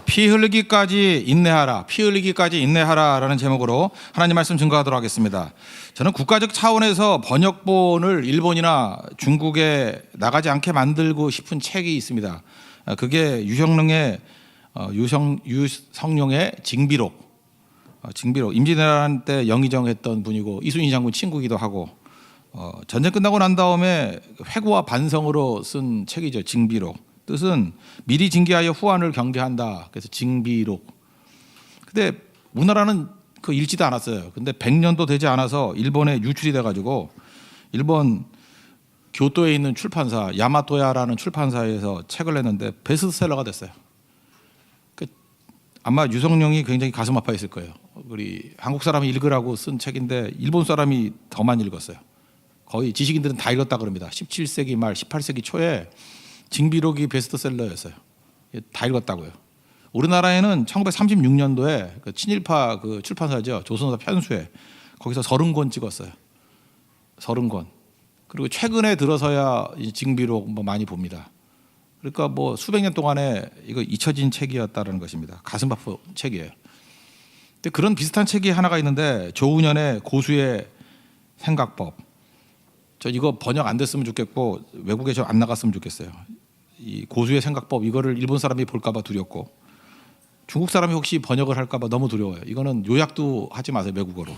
피 흘리기까지 인내하라, 피 흘리기까지 인내하라라는 제목으로 하나님 말씀 증거하도록 하겠습니다. 저는 국가적 차원에서 번역본을 일본이나 중국에 나가지 않게 만들고 싶은 책이 있습니다. 그게 유성룡의 징비록. 임진왜란 때 영의정했던 분이고 이순신 장군 친구기도 하고 전쟁 끝나고 난 다음에 회고와 반성으로 쓴 책이죠. 징비록. 뜻은 미리 징계하여 후한을 경계한다. 그래서 징비록. 근데 우리나라는 그 읽지도 않았어요. 근데 100년도 되지 않아서 일본에 유출이 돼가지고 일본 교토에 있는 출판사 야마토야라는 출판사에서 책을 냈는데 베스트셀러가 됐어요. 아마 유성룡이 굉장히 가슴 아파했을 거예요. 우리 한국 사람이 읽으라고 쓴 책인데 일본 사람이 더 많이 읽었어요. 거의 지식인들은 다 읽었다 그럽니다. 17세기 말 18세기 초에 징비록이 베스트셀러였어요. 다 읽었다고요. 우리나라에는 1936년도에 그 친일파 그 출판사죠. 조선사 편수에 거기서 30권 찍었어요. 30권. 그리고 최근에 들어서야 이 징비록 뭐 많이 봅니다. 그러니까 뭐 수백 년 동안에 이거 잊혀진 책이었다는 것입니다. 가슴 아픈 책이에요. 근데 그런 비슷한 책이 하나가 있는데 조은현의 고수의 생각법. 저 이거 번역 안 됐으면 좋겠고 외국에 저 안 나갔으면 좋겠어요. 이 고수의 생각법 이거를 일본 사람이 볼까봐 두렵고 중국 사람이 혹시 번역을 할까봐 너무 두려워요. 이거는 요약도 하지 마세요. 외국어로.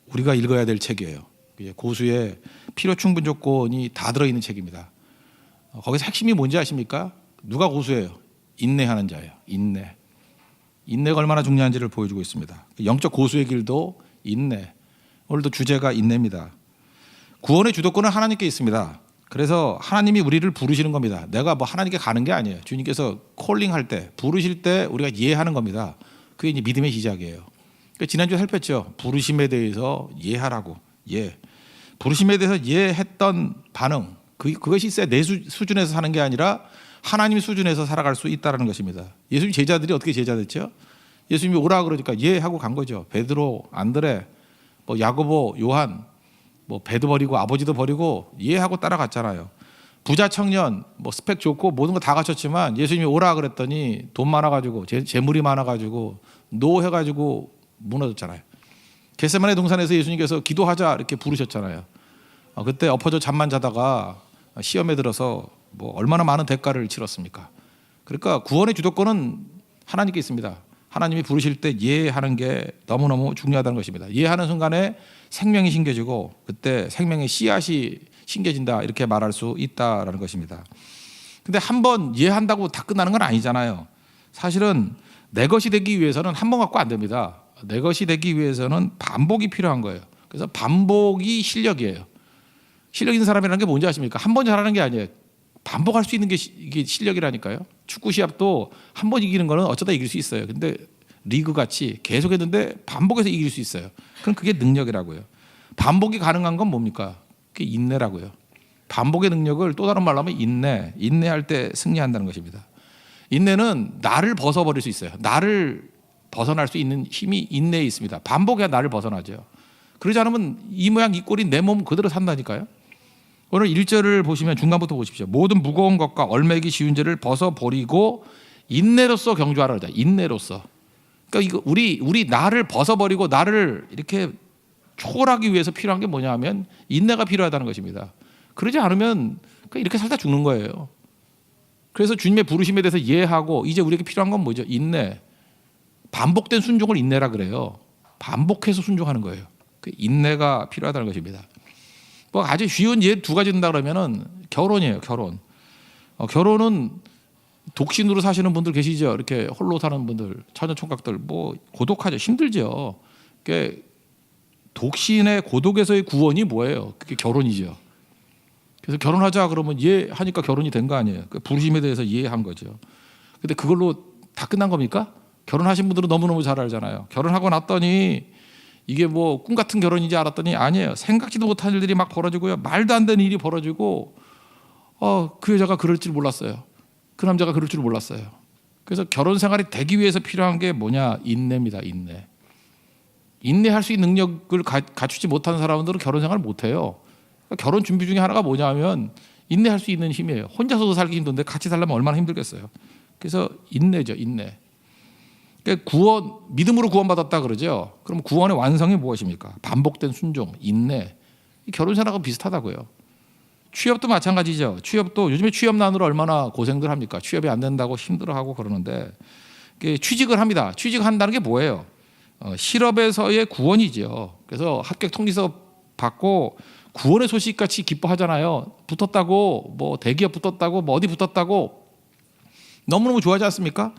우리가 읽어야 될 책이에요. 고수의 필요 충분 조건이 다 들어있는 책입니다. 거기서 핵심이 뭔지 아십니까? 누가 고수예요? 인내하는 자예요. 인내. 인내가 얼마나 중요한지를 보여주고 있습니다. 영적 고수의 길도 인내. 오늘도 주제가 인내입니다. 구원의 주도권은 하나님께 있습니다. 그래서 하나님이 우리를 부르시는 겁니다. 내가 뭐 하나님께 가는 게 아니에요. 주님께서 콜링할 때, 부르실 때 우리가 이해하는 겁니다. 그게 이제 믿음의 시작이에요. 그러니까 지난주에 살폈죠. 부르심에 대해서 이해하라고. 예. 부르심에 대해서 이해했던 반응. 그것이 있어야 내 수준에서 사는 게 아니라 하나님 수준에서 살아갈 수 있다는 것입니다. 예수님 제자들이 어떻게 제자 됐죠? 예수님이 오라 그러니까 예 하고 간 거죠. 베드로, 안드레, 뭐 야고보, 요한, 뭐 배도 버리고 아버지도 버리고 이해하고 따라갔잖아요. 부자 청년 뭐 스펙 좋고 모든 거 다 갖췄지만 예수님이 오라 그랬더니 돈 많아가지고 재물이 많아가지고 노해가지고 무너졌잖아요. 겟세마네 동산에서 예수님께서 기도하자 이렇게 부르셨잖아요. 그때 엎어져 잠만 자다가 시험에 들어서 뭐 얼마나 많은 대가를 치렀습니까? 그러니까 구원의 주도권은 하나님께 있습니다. 하나님이 부르실 때 이해하는 게 너무너무 중요하다는 것입니다. 이해하는 순간에 생명이 심겨지고 그때 생명의 씨앗이 심겨진다 이렇게 말할 수 있다라는 것입니다. 근데 한 번 이해한다고 다 끝나는 건 아니잖아요. 사실은 내 것이 되기 위해서는 한 번 갖고 안 됩니다. 내 것이 되기 위해서는 반복이 필요한 거예요. 그래서 반복이 실력이에요. 실력 있는 사람이라는 게 뭔지 아십니까? 한 번 잘하는 게 아니에요. 반복할 수 있는 게 이게 실력이라니까요. 축구 시합도 한 번 이기는 거는 어쩌다 이길 수 있어요. 근데 리그 같이 계속 했는데 반복해서 이길 수 있어요. 그럼 그게 능력이라고요. 반복이 가능한 건 뭡니까? 그게 인내라고요. 반복의 능력을 또 다른 말로 하면 인내할 때 승리한다는 것입니다. 인내는 나를 벗어버릴 수 있어요. 나를 벗어날 수 있는 힘이 인내에 있습니다. 반복해야 나를 벗어나죠. 그러지 않으면 이 모양 이 꼴인 내 몸 그대로 산다니까요. 오늘 1절을 보시면 중간부터 보십시오. 모든 무거운 것과 얼매기 쉬운 죄를 벗어버리고 인내로서 경주하라 그러자. 인내로서. 그러니까 이거 우리 나를 벗어버리고 나를 이렇게 초월하기 위해서 필요한 게 뭐냐 하면 인내가 필요하다는 것입니다. 그러지 않으면 이렇게 살다 죽는 거예요. 그래서 주님의 부르심에 대해서 이해하고 이제 우리에게 필요한 건 뭐죠? 인내. 반복된 순종을 인내라 그래요. 반복해서 순종하는 거예요. 그 인내가 필요하다는 것입니다. 뭐 아주 쉬운 예 두 가지 든다 그러면은 결혼이에요. 결혼은 독신으로 사시는 분들 계시죠. 이렇게 홀로 사는 분들, 처녀 총각들 뭐 고독하죠. 힘들죠. 그게 독신의 고독에서의 구원이 뭐예요? 그게 결혼이죠. 그래서 결혼하자 그러면 이해하니까 결혼이 된 거 아니에요. 그 부르심에 대해서 이해한 거죠. 근데 그걸로 다 끝난 겁니까? 결혼하신 분들은 너무너무 잘 알잖아요. 결혼하고 났더니 이게 뭐 꿈 같은 결혼인지 알았더니 아니에요. 생각지도 못한 일들이 막 벌어지고요. 말도 안 되는 일이 벌어지고 그 여자가 그럴 줄 몰랐어요. 그 남자가 그럴 줄 몰랐어요. 그래서 결혼 생활이 되기 위해서 필요한 게 뭐냐? 인내입니다. 인내. 인내할 수 있는 능력을 갖추지 못한 사람들은 결혼 생활을 못해요. 그러니까 결혼 준비 중에 하나가 뭐냐 하면 인내할 수 있는 힘이에요. 혼자서도 살기 힘든데 같이 살려면 얼마나 힘들겠어요. 그래서 인내죠, 인내. 그러니까 믿음으로 구원받았다 그러죠. 그럼 구원의 완성이 무엇입니까? 반복된 순종, 인내. 결혼생활하고 비슷하다고요. 취업도 마찬가지죠. 취업도 요즘에 취업난으로 얼마나 고생들 합니까? 취업이 안 된다고 힘들어하고 그러는데 취직을 합니다. 취직한다는 게 뭐예요? 실업에서의 구원이죠. 그래서 합격 통지서 받고 구원의 소식 같이 기뻐하잖아요. 붙었다고, 뭐 대기업 붙었다고, 뭐 어디 붙었다고 너무너무 좋아하지 않습니까?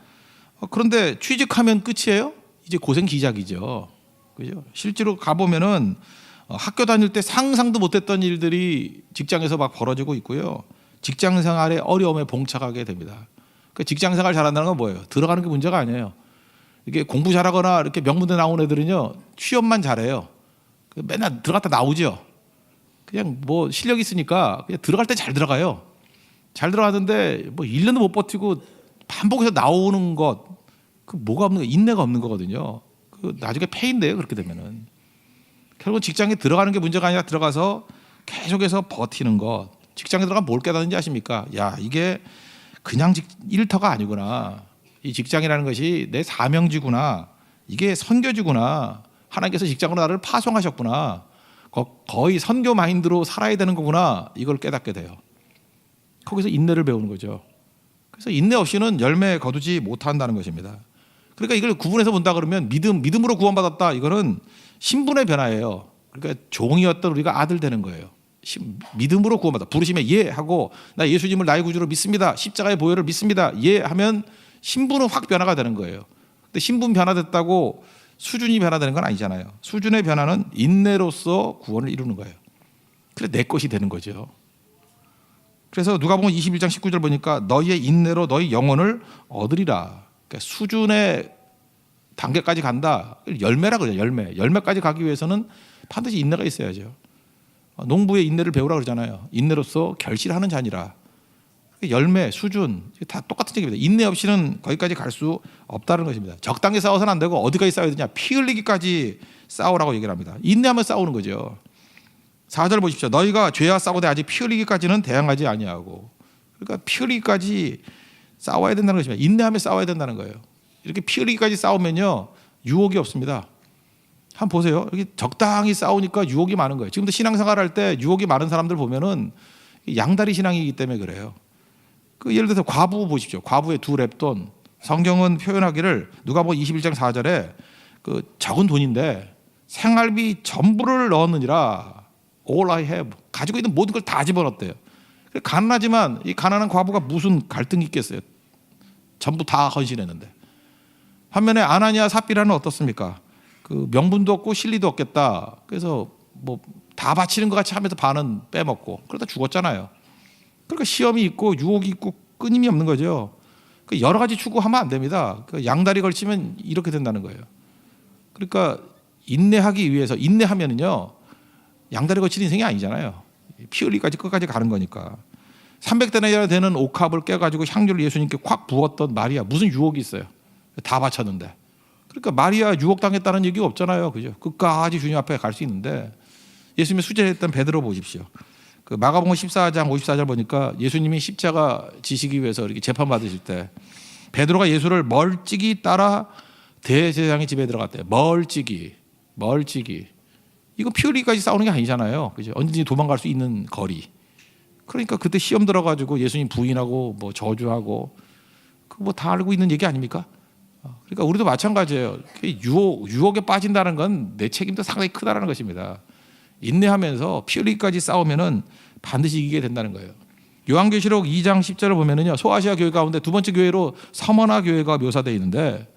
그런데 취직하면 끝이에요? 이제 고생 기작이죠. 그죠? 실제로 가보면은 학교 다닐 때 상상도 못했던 일들이 직장에서 막 벌어지고 있고요. 직장 생활의 어려움에 봉착하게 됩니다. 그 직장 생활 잘한다는 건 뭐예요? 들어가는 게 문제가 아니에요. 이게 공부 잘하거나 이렇게 명문대 나온 애들은요, 취업만 잘해요. 맨날 들어갔다 나오죠. 그냥 뭐 실력 있으니까 그냥 들어갈 때 잘 들어가요. 잘 들어가는데 뭐 1년도 못 버티고 반복해서 나오는 것, 그 뭐가 없는 거, 인내가 없는 거거든요. 그 나중에 패인데요, 그렇게 되면은. 결국 직장에 들어가는 게 문제가 아니라 들어가서 계속해서 버티는 것. 직장에 들어가면 뭘 깨닫는지 아십니까? 야, 이게 그냥 일터가 아니구나. 이 직장이라는 것이 내 사명지구나. 이게 선교지구나. 하나님께서 직장으로 나를 파송하셨구나. 거의 선교 마인드로 살아야 되는 거구나. 이걸 깨닫게 돼요. 거기서 인내를 배우는 거죠. 그래서 인내 없이는 열매 거두지 못한다는 것입니다. 그러니까 이걸 구분해서 본다 그러면 믿음으로 구원받았다. 이거는 신분의 변화예요. 그러니까 종이었던 우리가 아들 되는 거예요. 믿음으로 구원받아. 부르심에 예 하고 나 예수님을 나의 구주로 믿습니다. 십자가의 보혈을 믿습니다. 예 하면 신분은 확 변화가 되는 거예요. 근데 신분 변화됐다고 수준이 변화되는 건 아니잖아요. 수준의 변화는 인내로서 구원을 이루는 거예요. 그래서 내 것이 되는 거죠. 그래서 누가복음 21장 19절 보니까 너희의 인내로 너희 영혼을 얻으리라. 그러니까 수준의 단계까지 간다. 열매라 그래요. 열매까지 가기 위해서는 반드시 인내가 있어야죠. 농부의 인내를 배우라 그러잖아요. 인내로서 결실하는 자니라. 열매, 수준 다 똑같은 얘기입니다. 인내 없이는 거기까지 갈 수 없다는 것입니다. 적당히 싸워서는 안 되고 어디까지 싸워야 되냐? 피 흘리기까지 싸우라고 얘기를 합니다. 인내하면 싸우는 거죠. 4절 보십시오. 너희가 죄와 싸우되 아직 피 흘리기까지는 대항하지 아니하고. 그러니까 피 흘리기까지 싸워야 된다는 것입니다. 인내하며 싸워야 된다는 거예요. 이렇게 피 흘리기까지 싸우면요, 유혹이 없습니다. 한번 보세요. 이렇게 적당히 싸우니까 유혹이 많은 거예요. 지금도 신앙생활 할 때 유혹이 많은 사람들 보면은 양다리 신앙이기 때문에 그래요. 그 예를 들어서 과부 보십시오. 과부의 두 렙돈. 성경은 표현하기를 누가복음 21장 4절에 그 적은 돈인데 생활비 전부를 넣었느니라. All I have. 가지고 있는 모든 걸 다 집어넣었대요. 가난하지만 이 가난한 과부가 무슨 갈등이 있겠어요. 전부 다 헌신했는데. 반면에 아나니아 삽비라는 어떻습니까? 그 명분도 없고 실리도 없겠다. 그래서 뭐 다 바치는 것 같이 하면서 반은 빼먹고 그러다 죽었잖아요. 그러니까 시험이 있고 유혹이 있고 끊임이 없는 거죠. 여러 가지 추구하면 안 됩니다. 양다리 걸치면 이렇게 된다는 거예요. 그러니까 인내하기 위해서 인내하면은요, 양다리 걸치는 인생이 아니잖아요. 피 흘리기까지 끝까지 가는 거니까. 300데나리나 되는 옥합을 깨가지고 향유를 예수님께 콱 부었던 마리아, 무슨 유혹이 있어요? 다 바쳤는데. 그러니까 마리아 유혹당했다는 얘기가 없잖아요. 그죠? 끝까지 주님 앞에 갈 수 있는데 예수님이 수제했던 베드로 보십시오. 그 마가복음 14장 54절 보니까 예수님이 십자가 지시기 위해서 이렇게 재판 받으실 때 베드로가 예수를 멀찍이 따라 대제사장의 집에 들어갔대요. 멀찍이. 이거 피 흘리기까지 싸우는 게 아니잖아요. 그죠? 언제든지 도망갈 수 있는 거리. 그러니까 그때 시험 들어가지고 예수님 부인하고 뭐 저주하고 그 뭐 다 알고 있는 얘기 아닙니까? 그러니까 우리도 마찬가지예요. 유혹에 빠진다는 건 내 책임도 상당히 크다라는 것입니다. 인내하면서 피 흘리기까지 싸우면은 반드시 이기게 된다는 거예요. 요한계시록 2장 10절을 보면은요, 소아시아 교회 가운데 두 번째 교회로 서머나 교회가 묘사되어 있는데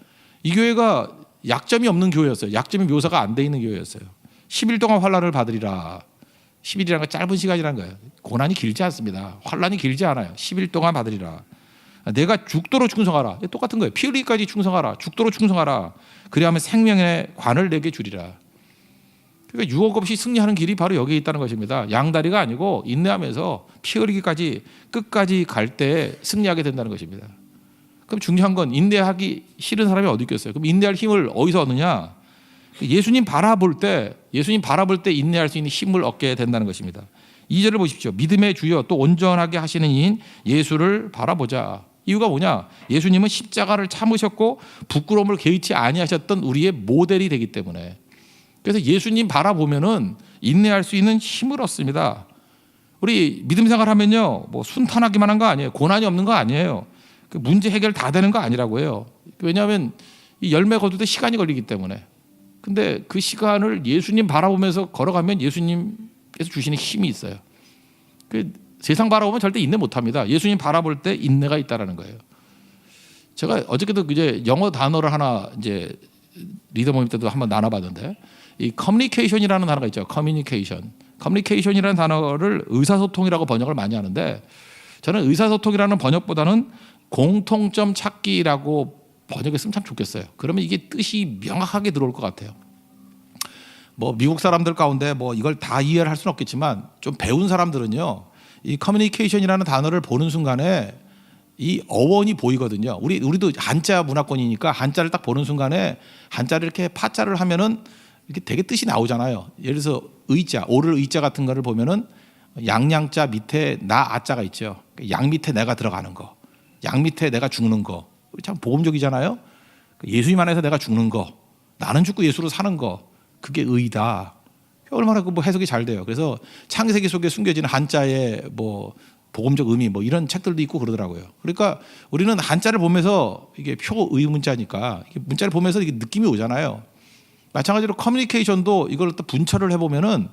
이 교회가 약점이 없는 교회였어요. 약점이 묘사가 안 돼 있는 교회였어요. 10일 동안 환난을 받으리라. 10일이라는 건 짧은 시간이라는 거예요. 고난이 길지 않습니다. 환난이 길지 않아요. 10일 동안 받으리라. 내가 죽도록 충성하라. 똑같은 거예요. 피 흘리기까지 충성하라. 죽도록 충성하라. 그리하면 생명의 관을 내게 주리라. 그러니까 유혹 없이 승리하는 길이 바로 여기에 있다는 것입니다. 양다리가 아니고 인내하면서 피 흘리기까지 끝까지 갈 때 승리하게 된다는 것입니다. 그럼 중요한 건 인내하기 싫은 사람이 어디 있겠어요? 그럼 인내할 힘을 어디서 얻느냐? 예수님 바라볼 때 인내할 수 있는 힘을 얻게 된다는 것입니다. 2절을 보십시오. 믿음의 주여 또 온전하게 하시는 이인 예수를 바라보자. 이유가 뭐냐? 예수님은 십자가를 참으셨고 부끄러움을 개의치 아니하셨던 우리의 모델이 되기 때문에. 그래서 예수님 바라보면은 인내할 수 있는 힘을 얻습니다. 우리 믿음 생활하면요, 뭐 순탄하기만 한 거 아니에요. 고난이 없는 거 아니에요. 그 문제 해결 다 되는 거 아니라고 해요. 왜냐하면 이 열매 거둘 때 시간이 걸리기 때문에. 근데 그 시간을 예수님 바라보면서 걸어가면 예수님께서 주시는 힘이 있어요. 그 세상 바라보면 절대 인내 못합니다. 예수님 바라볼 때 인내가 있다라는 거예요. 제가 어저께도 이제 영어 단어를 하나 이제 리더 모임 때도 한번 나눠봤는데, 이 커뮤니케이션이라는 단어가 있죠. 커뮤니케이션이라는 단어를 의사소통이라고 번역을 많이 하는데, 저는 의사소통이라는 번역보다는 공통점 찾기라고 번역했으면 참 좋겠어요. 그러면 이게 뜻이 명확하게 들어올 것 같아요. 뭐 미국 사람들 가운데 뭐 이걸 다 이해를 할 수는 없겠지만 좀 배운 사람들은요, 이 커뮤니케이션이라는 단어를 보는 순간에 이 어원이 보이거든요. 우리도 한자 문화권이니까 한자를 딱 보는 순간에 한자를 이렇게 파자를 하면은 이렇게 되게 뜻이 나오잖아요. 예를 들어서 의자, 오를 의자 같은 거를 보면은 양양자 밑에 나 아자가 있죠. 양 밑에 내가 들어가는 거, 양 밑에 내가 죽는 거. 참 복음적이잖아요. 예수님 안에서 내가 죽는 거, 나는 죽고 예수로 사는 거, 그게 의다. 얼마나 뭐 해석이 잘 돼요. 그래서 창세기 속에 숨겨진 한자의 뭐 복음적 의미 뭐 이런 책들도 있고 그러더라고요. 그러니까 우리는 한자를 보면서 이게 표의 문자니까 문자를 보면서 이게 느낌이 오잖아요. 마찬가지로 커뮤니케이션도 이걸 또 분철을 해보면은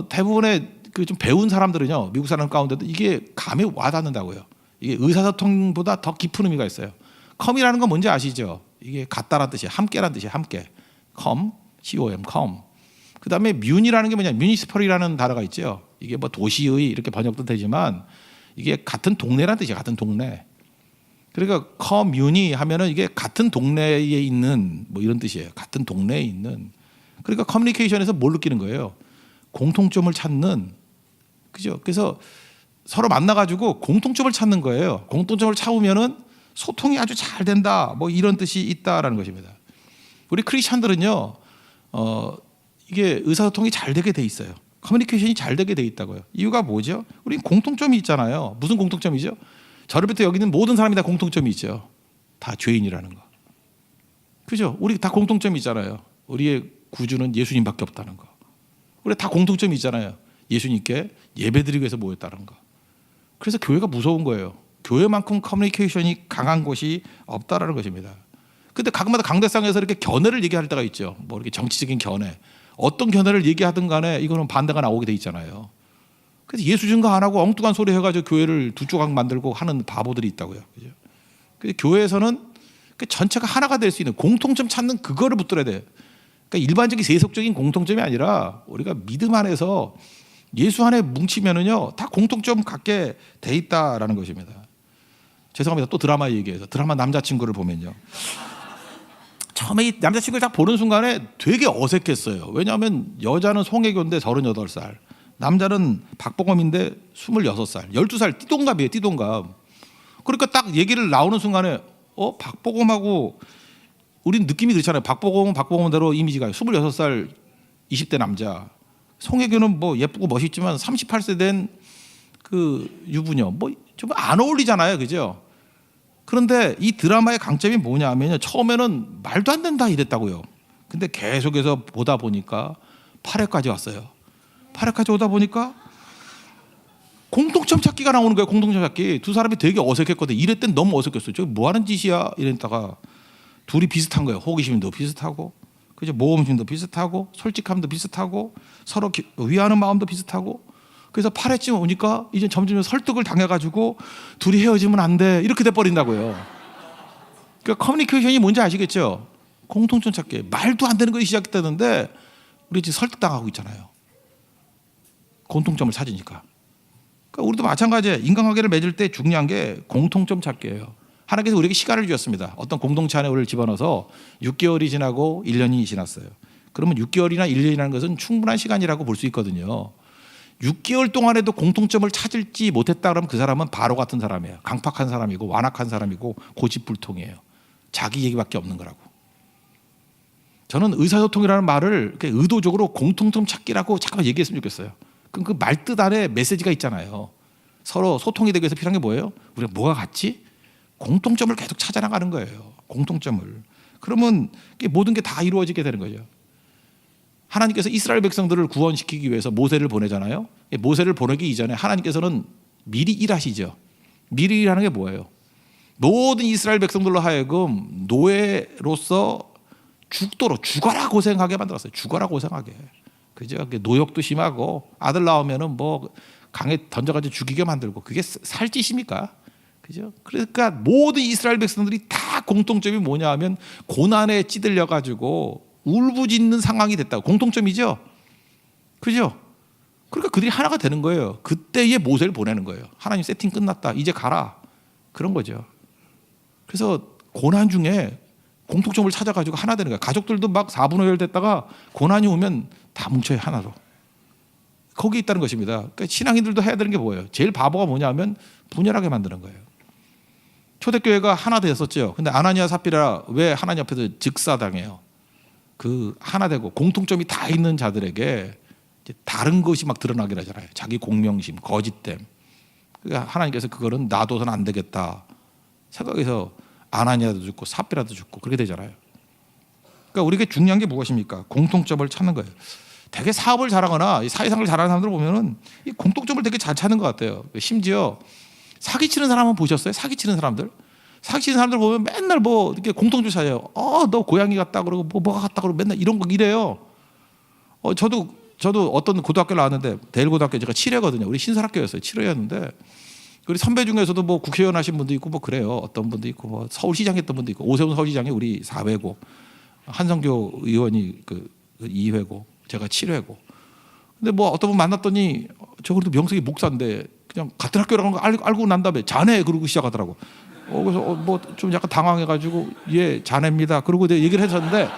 대부분의 그 좀 배운 사람들은요, 미국 사람 가운데도 이게 감이 와닿는다고요. 이게 의사소통보다 더 깊은 의미가 있어요. 컴이라는 건 뭔지 아시죠? 이게 같다라는 뜻이에요. 함께라는 뜻이에요. 함께. com, com. 그 다음에 뮌이라는 게 뭐냐? 뮤니시펄이라는 단어가 있죠. 이게 뭐 도시의 이렇게 번역도 되지만 이게 같은 동네라는 뜻이에요. 같은 동네. 그러니까 커뮤니 하면은 이게 같은 동네에 있는 뭐 이런 뜻이에요. 같은 동네에 있는. 그러니까 커뮤니케이션에서 뭘 느끼는 거예요? 공통점을 찾는. 그죠? 그래서 서로 만나가지고 공통점을 찾는 거예요. 공통점을 찾으면은 소통이 아주 잘 된다. 뭐 이런 뜻이 있다라는 것입니다. 우리 크리스천들은요, 이게 의사소통이 잘 되게 돼 있어요. 커뮤니케이션이 잘 되게 돼 있다고요. 이유가 뭐죠? 우리 공통점이 있잖아요. 무슨 공통점이죠? 저를 비롯해 여기 있는 모든 사람이 다 공통점이 있죠. 다 죄인이라는 거. 그죠? 우리 다 공통점이 있잖아요. 우리의 구주는 예수님밖에 없다는 거. 우리 다 공통점이 있잖아요. 예수님께 예배드리기 위해서 모였다는 거. 그래서 교회가 무서운 거예요. 교회만큼 커뮤니케이션이 강한 곳이 없다라는 것입니다. 근데 가끔마다 강대상에서 이렇게 견해를 얘기할 때가 있죠. 뭐 이렇게 정치적인 견해. 어떤 견해를 얘기하든 간에 이거는 반대가 나오게 돼 있잖아요. 그래서 예수 증거 안 하고 엉뚱한 소리 해가지고 교회를 두 조각 만들고 하는 바보들이 있다고요. 그죠? 근데 교회에서는 그 전체가 하나가 될 수 있는 공통점 찾는 그거를 붙들어야 돼요. 그러니까 일반적인 세속적인 공통점이 아니라 우리가 믿음 안에서 예수 안에 뭉치면은요, 다 공통점 갖게 돼 있다라는 것입니다. 죄송합니다. 또 드라마 얘기해서 드라마 남자친구를 보면요. 처음에 이 남자친구를 딱 보는 순간에 되게 어색했어요. 왜냐하면 여자는 송혜교인데 38살, 남자는 박보검인데 26살, 12살 띠동갑이에요. 띠동갑. 그러니까 딱 얘기를 나오는 순간에 박보검하고 우린 느낌이 그렇잖아요. 박보검은 박보검대로 이미지가 26살 20대 남자, 송혜교는 뭐 예쁘고 멋있지만 38세 된 그 유부녀, 뭐 좀 안 어울리잖아요. 그죠? 그런데 이 드라마의 강점이 뭐냐면요, 처음에는 말도 안 된다 이랬다고요. 근데 계속해서 보다 보니까 8회까지 왔어요. 8회까지 오다 보니까 공통점 찾기가 나오는 거예요. 공통점 찾기. 두 사람이 되게 어색했거든요. 이럴 땐 너무 어색했어요. 저기 뭐 하는 짓이야 이랬다가 둘이 비슷한 거예요. 호기심도 비슷하고, 그죠? 모험심도 비슷하고, 솔직함도 비슷하고, 서로 위하는 마음도 비슷하고. 그래서 8회쯤 오니까 이제 점점 설득을 당해가지고 둘이 헤어지면 안 돼 이렇게 돼버린다고요. 그러니까 커뮤니케이션이 뭔지 아시겠죠? 공통점 찾기. 말도 안 되는 것이 시작됐다는데 우리 지금 설득당하고 있잖아요. 공통점을 찾으니까. 그러니까 우리도 마찬가지예요. 인간관계를 맺을 때 중요한 게 공통점 찾기예요. 하나님께서 우리에게 시간을 주셨습니다. 어떤 공동체 안에 우리를 집어넣어서 6개월이 지나고 1년이 지났어요. 그러면 6개월이나 1년이라는 것은 충분한 시간이라고 볼 수 있거든요. 6개월 동안에도 공통점을 찾을지 못했다 그러면 그 사람은 바로 같은 사람이에요. 강팍한 사람이고 완악한 사람이고 고집불통이에요. 자기 얘기밖에 없는 거라고. 저는 의사소통이라는 말을 의도적으로 공통점 찾기라고 잠깐만 얘기했으면 좋겠어요. 그럼 그 말뜻 안에 메시지가 있잖아요. 서로 소통이 되기 위해서 필요한 게 뭐예요? 우리가 뭐가 같지? 공통점을 계속 찾아나가는 거예요. 공통점을. 그러면 모든 게 다 이루어지게 되는 거죠. 하나님께서 이스라엘 백성들을 구원시키기 위해서 모세를 보내잖아요. 모세를 보내기 이전에 하나님께서는 미리 일하시죠. 미리 일하는 게 뭐예요? 모든 이스라엘 백성들로 하여금 노예로서 죽어라 고생하게 만들었어요. 죽어라 고생하게. 그죠? 노역도 심하고 아들 나오면은 뭐 강에 던져가지고 죽이게 만들고 그게 살 짓입니까? 그죠? 그러니까 모든 이스라엘 백성들이 다 공통점이 뭐냐 하면 고난에 찌들려 가지고 울부짖는 상황이 됐다고. 공통점이죠. 그죠? 그러니까 그들이 하나가 되는 거예요. 그때에 모세를 보내는 거예요. 하나님 세팅 끝났다. 이제 가라. 그런 거죠. 그래서 고난 중에 공통점을 찾아가지고 하나 되는 거예요. 가족들도 막 4분의 1 됐다가 고난이 오면 다 뭉쳐요. 하나로. 거기 있다는 것입니다. 그러니까 신앙인들도 해야 되는 게 뭐예요? 제일 바보가 뭐냐 하면 분열하게 만드는 거예요. 초대교회가 하나 됐었죠. 근데 아나니아 삽비라 왜 하나님 앞에서 즉사당해요? 그 하나 되고 공통점이 다 있는 자들에게 다른 것이 막 드러나게 하잖아요. 자기 공명심, 거짓됨. 그러니까 하나님께서 그거는 놔둬서는 안 되겠다 생각해서 아나니아도 죽고 삽비라도 죽고 그렇게 되잖아요. 그러니까 우리에게 중요한 게 무엇입니까? 공통점을 찾는 거예요. 되게 사업을 잘하거나 사회생활을 잘하는 사람들 보면은 이 공통점을 되게 잘 찾는 것 같아요. 심지어 사기치는 사람은 보셨어요? 사기치는 사람들 보면 맨날 뭐 이렇게 공통점 찾아요. 너 고양이 같다 그러고 뭐가 같다 그러고 맨날 이런 거 이래요. 저도 어떤 고등학교 나왔는데 대일고등학교 제가 7회거든요. 우리 신설학교였어요. 7회였는데 우리 선배 중에서도 뭐 국회의원 하신 분도 있고 뭐 그래요. 어떤 분도 있고 뭐 서울시장 했던 분도 있고 오세훈 서울시장이 우리 4회고 한성교 의원이 그 2회고 제가 7회고. 근데 뭐 어떤 분 만났더니 저 그래도 명색이 목사인데 그냥 같은 학교라는 거 알고 난 다음에 자네 그러고 시작하더라고. 그래서 뭐 좀 약간 당황해가지고 예 자네입니다. 그러고 얘기를 했었는데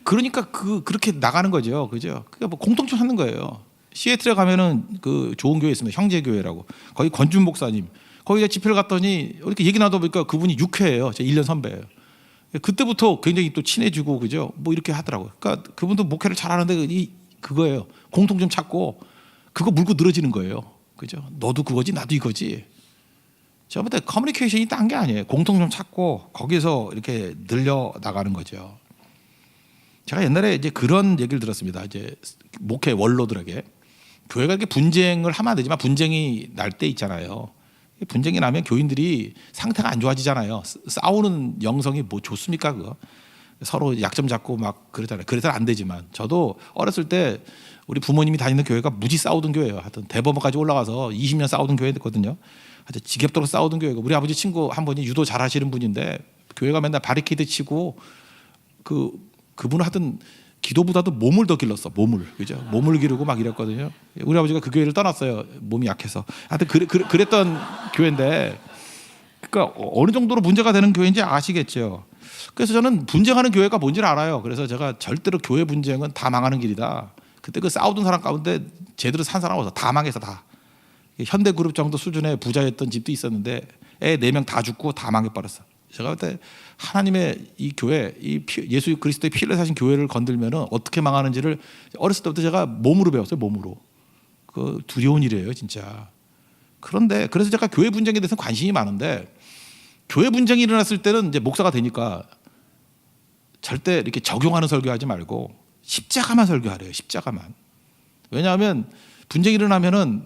그러니까 그렇게 나가는 거죠, 그죠? 그러니까 뭐 공통점 찾는 거예요. 시애틀에 가면은 그 좋은 교회 있습니다. 형제교회라고. 거기 권준 목사님. 거기에 집회를 갔더니 이렇게 얘기 나다 보니까 그분이 6회예요. 제 1년 선배예요. 그때부터 굉장히 또 친해지고 그죠? 뭐 이렇게 하더라고요. 그러니까 그분도 목회를 잘하는데 그거예요. 공통점 찾고 그거 물고 늘어지는 거예요. 그죠? 너도 그거지, 나도 이거지. 저번 때 커뮤니케이션이 딴 게 아니에요. 공통점 찾고 거기서 이렇게 늘려 나가는 거죠. 제가 옛날에 이제 그런 얘기를 들었습니다. 이제 목회 원로들에게 교회가 이렇게 분쟁을 하면 안 되지만 분쟁이 날 때 있잖아요. 분쟁이 나면 교인들이 상태가 안 좋아지잖아요. 싸우는 영성이 뭐 좋습니까 그거? 서로 약점 잡고 막 그러잖아요. 그래서는 안 되지만 저도 어렸을 때 우리 부모님이 다니는 교회가 무지 싸우던 교회예요. 하여튼 대법원까지 올라가서 20년 싸우던 교회였거든요. 하여튼 지겹도록 싸우던 교회고 우리 아버지 친구 한 분이 유도 잘하시는 분인데 교회가 맨날 바리케이드 치고 그분은 하여튼 기도보다도 몸을 더 길렀어. 그죠? 몸을 기르고 막 이랬거든요. 우리 아버지가 그 교회를 떠났어요. 몸이 약해서. 하여튼 그랬던 교회인데 그러니까 어느 정도로 문제가 되는 교회인지 아시겠죠. 그래서 저는 분쟁하는 교회가 뭔지를 알아요. 그래서 제가 절대로 교회 분쟁은 다 망하는 길이다. 그때 그 싸우던 사람 가운데 제대로 산 사람 없어. 다 망해서 다. 현대그룹 정도 수준의 부자였던 집도 있었는데 애 4명 다 죽고 다 망해버렸어. 제가 그때 하나님의 이 교회, 예수 그리스도의 피를 사신 교회를 건들면은 어떻게 망하는지를 어렸을 때부터 제가 몸으로 배웠어요. 몸으로. 그 두려운 일이에요, 진짜. 그런데 그래서 제가 교회 분쟁에 대해서 관심이 많은데 교회 분쟁이 일어났을 때는 이제 목사가 되니까 절대 이렇게 적용하는 설교하지 말고 십자가만 설교하래요. 십자가만. 왜냐하면 분쟁이 일어나면은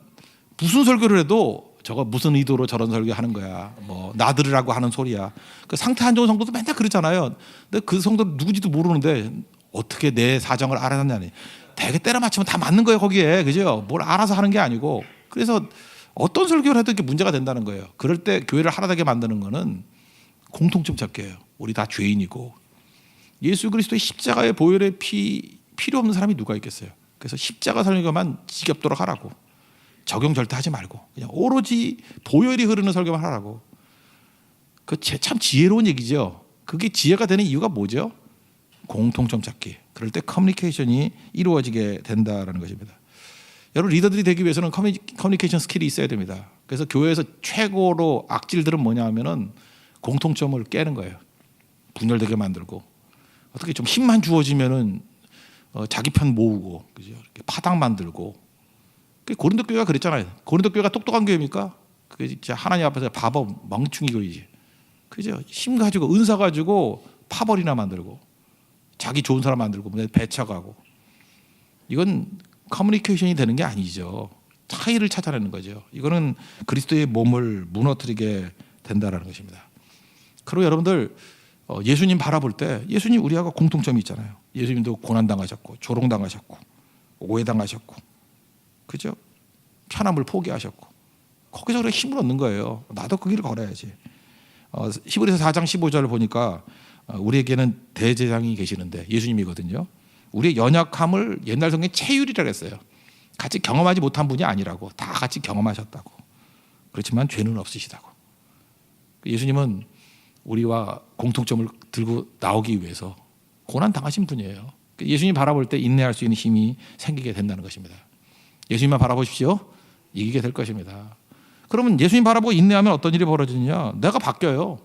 무슨 설교를 해도 저거 무슨 의도로 저런 설교하는 거야. 뭐 나들으라고 하는 소리야. 그 상태 안 좋은 성도도 맨날 그러잖아요. 근데 그 성도 누구지도 모르는데 어떻게 내 사정을 알아냈냐니. 되게 때려 맞추면 다 맞는 거예요 거기에. 그죠? 뭘 알아서 하는 게 아니고. 그래서 어떤 설교를 해도 이렇게 문제가 된다는 거예요. 그럴 때 교회를 하나 되게 만드는 거는 공통점 찾기예요. 우리 다 죄인이고 예수 그리스도의 십자가의 보혈의 필요 없는 사람이 누가 있겠어요. 그래서 십자가 설교만 지겹도록 하라고. 적용 절대 하지 말고 그냥 오로지 보혈이 흐르는 설교만 하라고. 그 참 지혜로운 얘기죠. 그게 지혜가 되는 이유가 뭐죠? 공통점 찾기. 그럴 때 커뮤니케이션이 이루어지게 된다라는 것입니다. 여러분 리더들이 되기 위해서는 커뮤니케이션 스킬이 있어야 됩니다. 그래서 교회에서 최고로 악질들은 뭐냐 하면은 공통점을 깨는 거예요. 분열되게 만들고 어떻게 좀 힘만 주어지면은 자기 편 모으고 그죠? 이렇게 파당 만들고. 고린도 교회가 그랬잖아요. 고린도 교회가 똑똑한 교회입니까? 그 진짜 하나님 앞에서 바보 멍충이 그리지. 그죠? 힘 가지고 은사 가지고 파벌이나 만들고 자기 좋은 사람 만들고 배척하고 이건 커뮤니케이션이 되는 게 아니죠. 차이를 찾아내는 거죠. 이거는 그리스도의 몸을 무너뜨리게 된다라는 것입니다. 그리고 여러분들 예수님 바라볼 때 예수님 우리하고 공통점이 있잖아요. 예수님도 고난당하셨고 조롱당하셨고 오해당하셨고 그죠? 편함을 포기하셨고 거기서 그래 힘을 얻는 거예요. 나도 그 길을 걸어야지. 히브리서 4장 15절을 보니까 우리에게는 대제사장이 계시는데 예수님이거든요. 우리의 연약함을 옛날 성경에 체휼이라고 했어요. 같이 경험하지 못한 분이 아니라고. 다 같이 경험하셨다고. 그렇지만 죄는 없으시다고. 예수님은 우리와 공통점을 들고 나오기 위해서 고난 당하신 분이에요. 예수님 바라볼 때 인내할 수 있는 힘이 생기게 된다는 것입니다. 예수님만 바라보십시오. 이기게 될 것입니다. 그러면 예수님 바라보고 인내하면 어떤 일이 벌어지느냐? 내가 바뀌어요.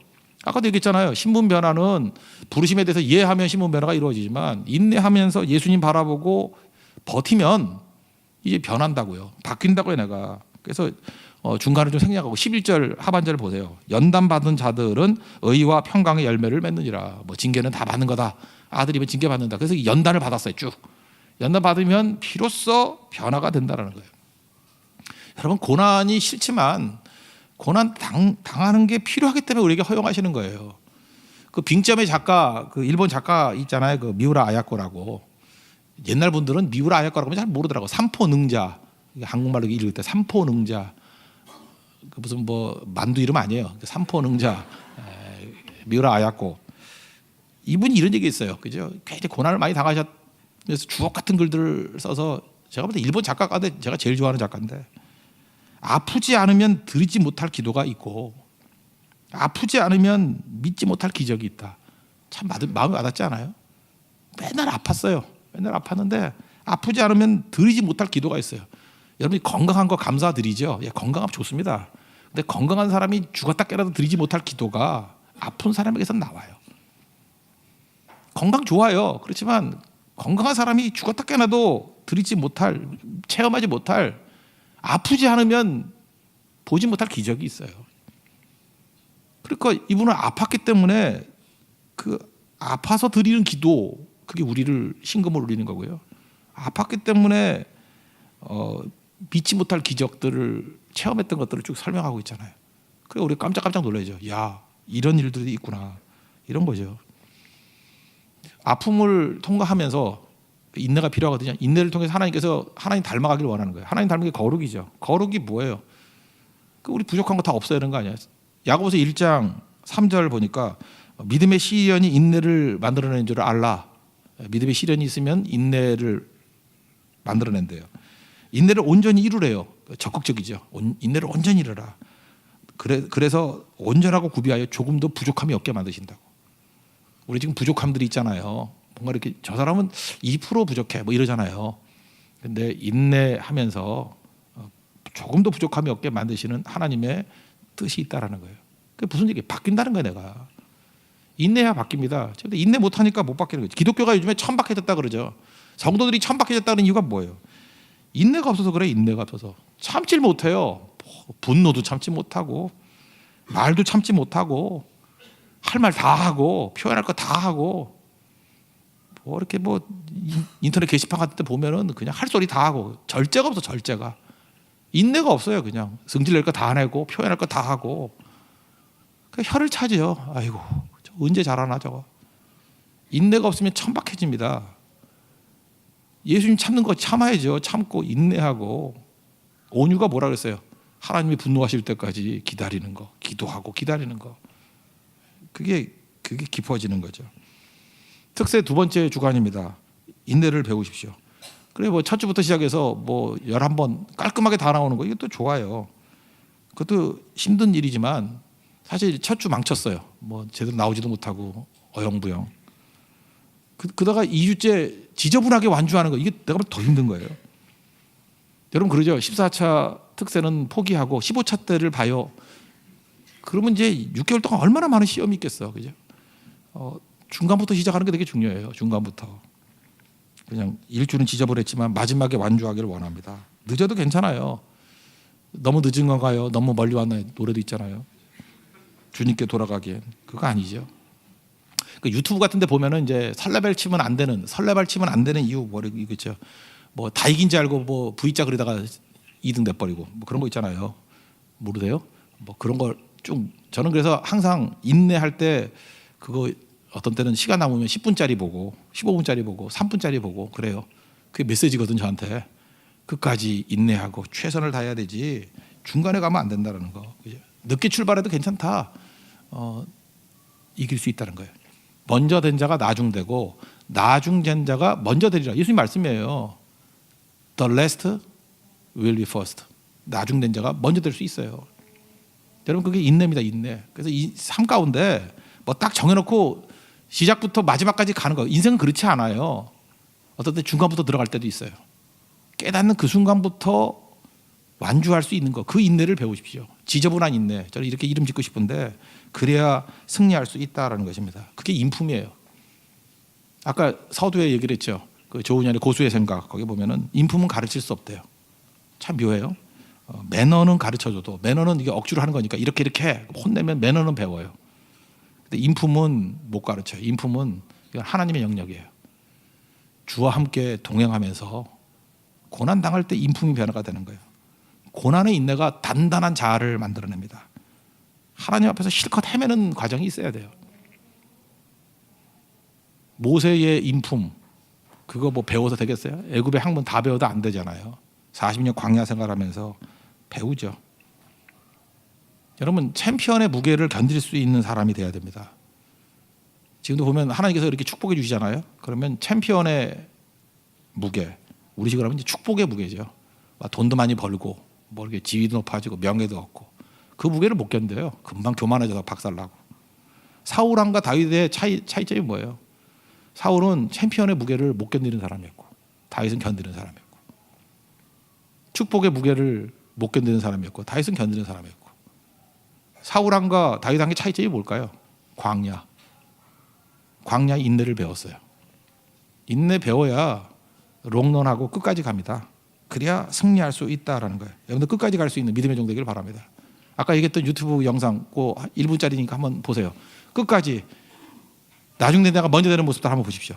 아까도 얘기했잖아요. 신분 변화는 부르심에 대해서 이해하면 신분 변화가 이루어지지만 인내하면서 예수님 바라보고 버티면 이제 변한다고요. 바뀐다고요, 내가. 그래서 중간을 좀 생략하고 11절 하반절을 보세요. 연단 받은 자들은 의와 평강의 열매를 맺느니라. 뭐 징계는 다 받는 거다. 아들이면 징계 받는다. 그래서 연단을 받았어요, 쭉. 연단 받으면 비로소 변화가 된다는 거예요. 여러분 고난이 싫지만 고난 당하는 게 필요하기 때문에 우리에게 허용하시는 거예요. 그 빙점의 작가, 그 일본 작가 있잖아요. 그 미우라 아야코라고. 옛날 분들은 미우라 아야코라고 하면 잘 모르더라고. 삼포능자. 한국말로 읽을 때 삼포능자. 그 무슨 뭐 만두 이름 아니에요. 삼포능자. 미우라 아야코. 이분이 이런 얘기 있어요. 그죠? 굉장히 고난을 많이 당하셨. 그래서 주옥 같은 글들을 써서 제가 볼 때 일본 작가 가운데 제가 제일 좋아하는 작가인데 아프지 않으면 드리지 못할 기도가 있고 아프지 않으면 믿지 못할 기적이 있다. 참 마음이 와닿지 않아요? 맨날 아팠어요. 맨날 아팠는데 아프지 않으면 드리지 못할 기도가 있어요. 여러분이 건강한 거 감사드리죠. 예, 건강하면 좋습니다. 근데 건강한 사람이 죽었다 깨라도 드리지 못할 기도가 아픈 사람에게서 나와요. 건강 좋아요. 그렇지만 건강한 사람이 죽었다 깨나도 드리지 못할, 체험하지 못할, 아프지 않으면 보지 못할 기적이 있어요. 그러니까 이분은 아팠기 때문에 그 아파서 드리는 기도, 그게 우리를 신금을 울리는 거고요. 아팠기 때문에 믿지 못할 기적들을 체험했던 것들을 쭉 설명하고 있잖아요. 그래 우리 깜짝깜짝 놀라죠. 야, 이런 일들이 있구나. 이런 거죠. 아픔을 통과하면서 인내가 필요하거든요. 인내를 통해서 하나님께서 하나님 닮아가기를 원하는 거예요. 하나님 닮은 게 거룩이죠. 거룩이 뭐예요? 우리 부족한 거 다 없어야 되는 거 아니에요? 야고보서 1장 3절 보니까 믿음의 시련이 인내를 만들어내는 줄 알라. 믿음의 시련이 있으면 인내를 만들어낸대요. 인내를 온전히 이루래요. 적극적이죠. 인내를 온전히 이루라. 그래서 온전하고 구비하여 조금도 부족함이 없게 만드신다고. 우리 지금 부족함들이 있잖아요. 뭔가 이렇게 저 사람은 2% 부족해 뭐 이러잖아요. 근데 인내하면서 조금도 부족함이 없게 만드시는 하나님의 뜻이 있다라는 거예요. 그게 무슨 얘기예요? 바뀐다는 거예요, 내가. 인내해야 바뀝니다. 근데 인내 못하니까 못 바뀌는 거죠. 기독교가 요즘에 천박해졌다 그러죠. 성도들이 천박해졌다는 이유가 뭐예요? 인내가 없어서 그래. 인내가 없어서 참질 못해요. 분노도 참지 못하고 말도 참지 못하고 할 말 다 하고 표현할 거 다 하고 뭐 이렇게 뭐 인터넷 게시판 같은 데 보면은 그냥 할 소리 다 하고 절제가 없어. 절제가 인내가 없어요. 그냥 성질낼 거 다 내고 표현할 거 다 하고 혀를 차지요. 아이고 저 언제 잘하나 저거. 인내가 없으면 천박해집니다. 예수님 참는 거 참아야죠. 참고 인내하고 온유가 뭐라 그랬어요? 하나님이 분노하실 때까지 기다리는 거, 기도하고 기다리는 거. 그게 깊어지는 거죠. 특세 두 번째 주간입니다. 인내를 배우십시오. 그래 뭐 첫 주부터 시작해서 뭐 11번 깔끔하게 다 나오는 거 이것도 좋아요. 그것도 힘든 일이지만 사실 첫 주 망쳤어요. 뭐 제대로 나오지도 못하고 어영부영. 그러다가 2주째 지저분하게 완주하는 거 이게 내가 볼 때 더 힘든 거예요. 여러분 그러죠. 14차 특세는 포기하고 15차 때를 봐요. 그러면 이제 6개월 동안 얼마나 많은 시험이 있겠어, 그죠? 중간부터 시작하는 게 되게 중요해요. 중간부터. 그냥 일주는 지저분했지만 마지막에 완주하기를 원합니다. 늦어도 괜찮아요. 너무 늦은 건가요? 너무 멀리 왔나요? 노래도 있잖아요. 주님께 돌아가기엔 그거 아니죠. 그 유튜브 같은 데 보면은 이제 설레발 치면 안 되는 이유 뭐 이거죠. 뭐 다 이긴 줄 알고 뭐 V자 그리다가 2등 내 버리고 뭐 그런 거 있잖아요. 모르세요? 뭐 그런 걸 좀 저는 그래서 항상 인내할 때 그거 어떤 때는 시간 남으면 10분짜리 보고 15분짜리 보고 3분짜리 보고 그래요. 그게 메시지거든 저한테. 끝까지 인내하고 최선을 다해야 되지 중간에 가면 안 된다는 거. 그죠? 늦게 출발해도 괜찮다. 이길 수 있다는 거예요. 먼저 된 자가 나중되고 나중된 자가 먼저 되리라. 예수님 말씀이에요. The last will be first. 나중된 자가 먼저 될 수 있어요. 여러분 그게 인내입니다. 인내. 그래서 이 삶 가운데 뭐 딱 정해놓고 시작부터 마지막까지 가는 거예요. 인생은 그렇지 않아요. 어떤 때 중간부터 들어갈 때도 있어요. 깨닫는 그 순간부터 완주할 수 있는 거, 그 인내를 배우십시오. 지저분한 인내. 저는 이렇게 이름 짓고 싶은데 그래야 승리할 수 있다라는 것입니다. 그게 인품이에요. 아까 서두에 얘기를 했죠. 그 조은현의 고수의 생각 거기 보면은 인품은 가르칠 수 없대요. 참 묘해요. 매너는 가르쳐줘도 매너는 이게 억지로 하는 거니까 이렇게 해. 혼내면 매너는 배워요. 근데 인품은 못 가르쳐요. 인품은 하나님의 영역이에요. 주와 함께 동행하면서 고난 당할 때 인품이 변화가 되는 거예요. 고난의 인내가 단단한 자아를 만들어냅니다. 하나님 앞에서 실컷 헤매는 과정이 있어야 돼요. 모세의 인품 그거 뭐 배워서 되겠어요? 애굽의 학문 다 배워도 안 되잖아요. 40년 광야 생활하면서 배우죠. 여러분 챔피언의 무게를 견딜 수 있는 사람이 돼야 됩니다. 지금도 보면 하나님께서 이렇게 축복해 주시잖아요. 그러면 챔피언의 무게, 우리 식으로 하면 이제 축복의 무게죠. 돈도 많이 벌고 뭐 이렇게 지위도 높아지고 명예도 얻고 그 무게를 못 견뎌요. 금방 교만해져서 박살나고. 사울왕과 다윗의 차이점이 뭐예요? 사울은 챔피언의 무게를 못 견디는 사람이었고 다윗은 견디는 사람이었고 축복의 무게를 못 견디는 사람이었고 다윗은 견디는 사람이었고 사울왕과 다윗왕의 차이점이 뭘까요? 광야 인내를 배웠어요. 인내 배워야 롱런하고 끝까지 갑니다. 그래야 승리할 수 있다라는 거예요. 여러분들 끝까지 갈 수 있는 믿음의 종 되기를 바랍니다. 아까 얘기했던 유튜브 영상 꼭 1분짜리니까 한번 보세요. 끝까지 나중에 내가 먼저 되는 모습도 한번 보십시오.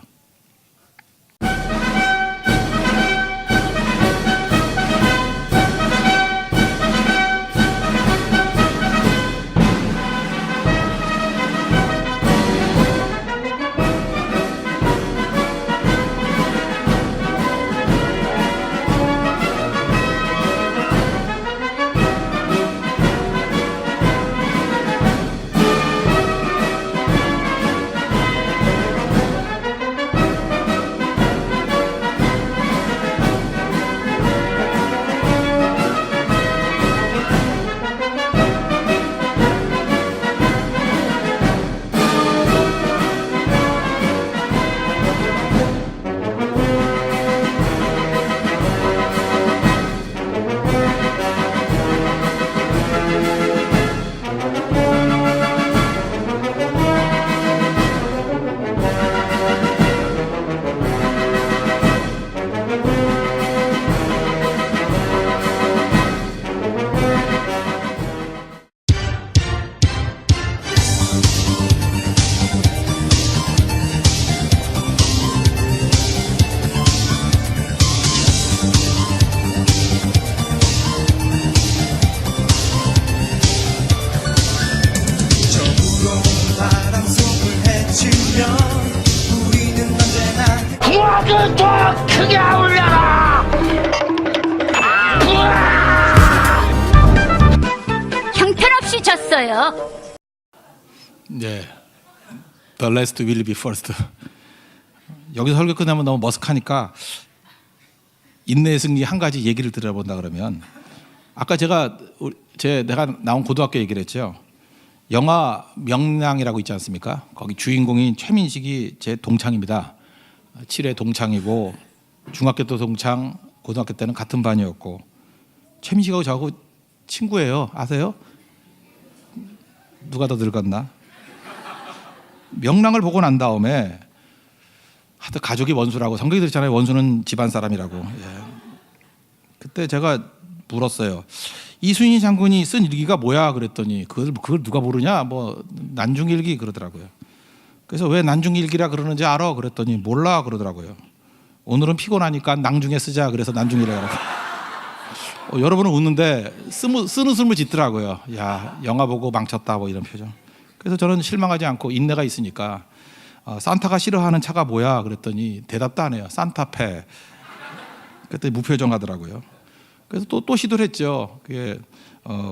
구하고 더 크게 울려라. 형편없이 졌어요. 네, The last will be first. 여기서 설교 끝나면 너무 머쓱하니까 인내의 승리 한 가지 얘기를 들어본다 그러면 아까 내가 나온 고등학교 얘기를 했죠. 영화 명량이라고 있지 않습니까? 거기 주인공인 최민식이 제 동창입니다. 7회 동창이고 중학교 때 동창, 고등학교 때는 같은 반이었고 최민식하고 저하고 친구예요. 아세요? 누가 더 늙었나? 명량을 보고 난 다음에 하여튼 가족이 원수라고 성경이 들었잖아요. 원수는 집안 사람이라고. 예. 그때 제가 물었어요. 이순신 장군이 쓴 일기가 뭐야 그랬더니 그걸 누가 모르냐 뭐 난중일기 그러더라고요. 그래서 왜 난중일기라 그러는지 알아 그랬더니 몰라 그러더라고요. 오늘은 피곤하니까 낭중에 쓰자 그래서 난중이라고. 여러분은 웃는데 쓰는 숨을 짓더라고요. 야 영화 보고 망쳤다 뭐 이런 표정. 그래서 저는 실망하지 않고 인내가 있으니까 산타가 싫어하는 차가 뭐야 그랬더니 대답도 안 해요. 산타페. 그랬더니 무표정 하더라고요. 그래서 또 시도를 했죠. 그게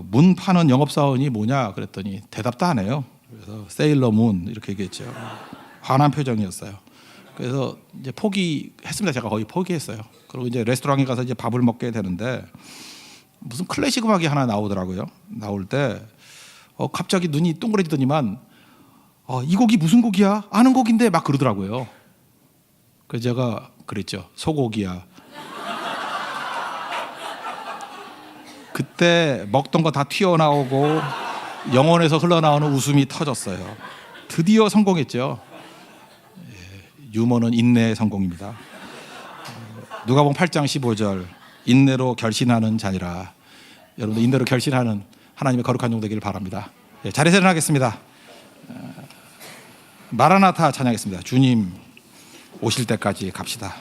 문 파는 영업사원이 뭐냐 그랬더니 대답도 안 해요. 그래서 세일러 문 이렇게 얘기했죠. 화난 표정이었어요. 그래서 이제 포기했습니다. 제가 거의 포기했어요. 그리고 이제 레스토랑에 가서 이제 밥을 먹게 되는데 무슨 클래식 음악이 하나 나오더라고요. 나올 때 갑자기 눈이 동그래지더니만 이 곡이 무슨 곡이야? 아는 곡인데 막 그러더라고요. 그래서 제가 그랬죠. 소곡이야. 그때 먹던 거 다 튀어나오고 영혼에서 흘러나오는 웃음이 터졌어요. 드디어 성공했죠. 유머는 인내의 성공입니다. 누가복음 8장 15절 인내로 결신하는 자니라. 여러분들 인내로 결신하는 하나님의 거룩한 종 되기를 바랍니다. 자리에서 일어나겠습니다. 마라나타 찬양하겠습니다. 주님 오실 때까지 갑시다.